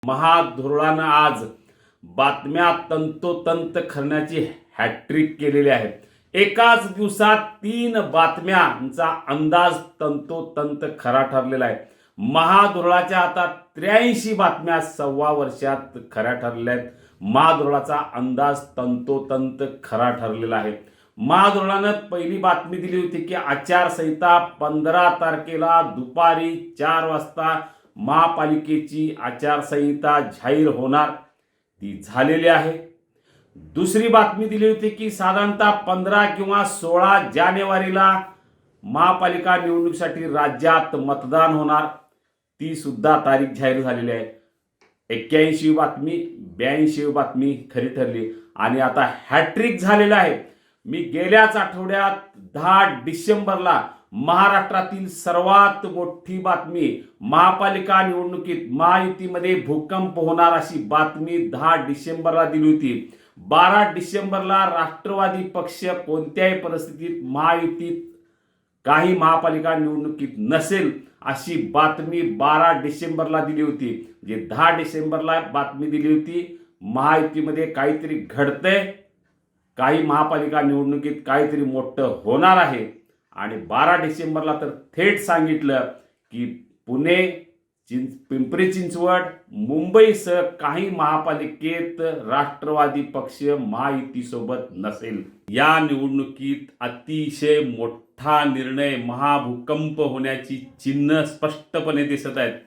महाधुरळानं आज बातम्या तंतोतंत करण्याची हॅट्रिक केलेली आहे. एकाच दिवसात 3 बातम्यांचा अंदाज तंतोतंत खरा ठरलेला आहे. महाधुरळाच्या आता 83 बातम्या सव्वा वर्षात खऱ्या ठरलेल्या आहेत. महाधुरळाचा अंदाज तंतोतंत खरा ठरलेला आहे. महाधुरळानं पहिली बातमी दिली होती की आचारसंहिता 15 तारखेला दुपारी 4 वाजता महापालिकेची आचारसंहिता जाहीर होणार, ती झालेली आहे. दुसरी बातमी दिली होती की साधारणतः 15 किंवा 16 जानेवारीला महापालिका निवडणुकीसाठी राज्यात मतदान होणार, ती सुद्धा तारीख जाहीर झालेली आहे. 81 बातमी 82 बातमी खरी ठरली आणि आता हॅट्रिक झालेला आहे. मी गेल्याच आठवड्यात 10 डिसेंबरला महाराष्ट्रातील सर्वात मोठी बातमी महापालिका निवडणुकीत महायुतीमध्ये भूकंप होणार अशी बातमी 10 डिसेंबरला दिली होती. 12 डिसेंबरला राष्ट्रवादी पक्ष कोणत्याही परिस्थितीत महायुतीत काही महापालिका निवडणुकीत नसेल अशी बातमी 12 डिसेंबरला दिली होती. जे 10 डिसेंबरला बातमी दिली होती महायुतीमध्ये काहीतरी घडतंय, काही महापालिका निवडणुकीत काहीतरी मोठं होणार आहे. आणि 12 डिसेंबरला तर थेट सांगितलं की पुणे, पिंपरी चिंचवड, मुंबईसह काही महापालिकेत राष्ट्रवादी पक्ष महायुतीसोबत नसेल. या निवडणुकीत अतिशय मोठा निर्णय, महाभूकंप होण्याची चिन्ह स्पष्टपणे दिसत आहेत.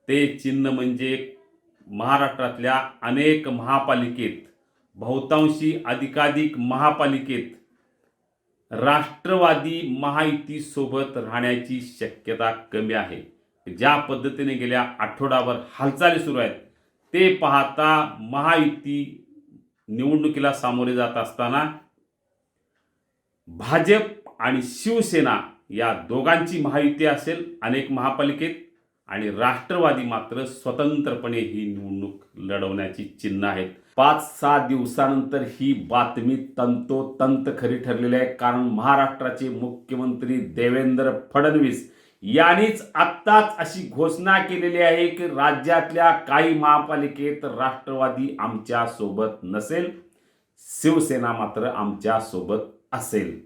ते चिन्ह म्हणजे महाराष्ट्रातल्या अनेक महापालिकेत, बहुतांशी अधिकाधिक महापालिकेत राष्ट्रवादी महायुती सोबत राहण्याची शक्यता कमी आहे. ज्या पद्धतीने गेल्या आठवडाभर हालचाली सुरू आहेत ते पाहता महायुती निवडणुकीला सामोरे जात असताना भाजप आणि शिवसेना या दोघांची महायुती असेल अनेक महापालिकेत, आणि राष्ट्रवादी मात्र स्वतंत्रपणे ही निवडणूक लढवण्याची चिन्ह आहेत. 5-6 दिवसानंतर ही बातमी तंतोतंत खरी ठरलेली आहे. कारण महाराष्ट्राचे मुख्यमंत्री देवेंद्र फडणवीस यांनीच आत्ताच अशी घोषणा केलेली आहे की राज्यातल्या काही महापालिकेत राष्ट्रवादी आमच्या सोबत नसेल, शिवसेना मात्र आमच्या सोबत असेल.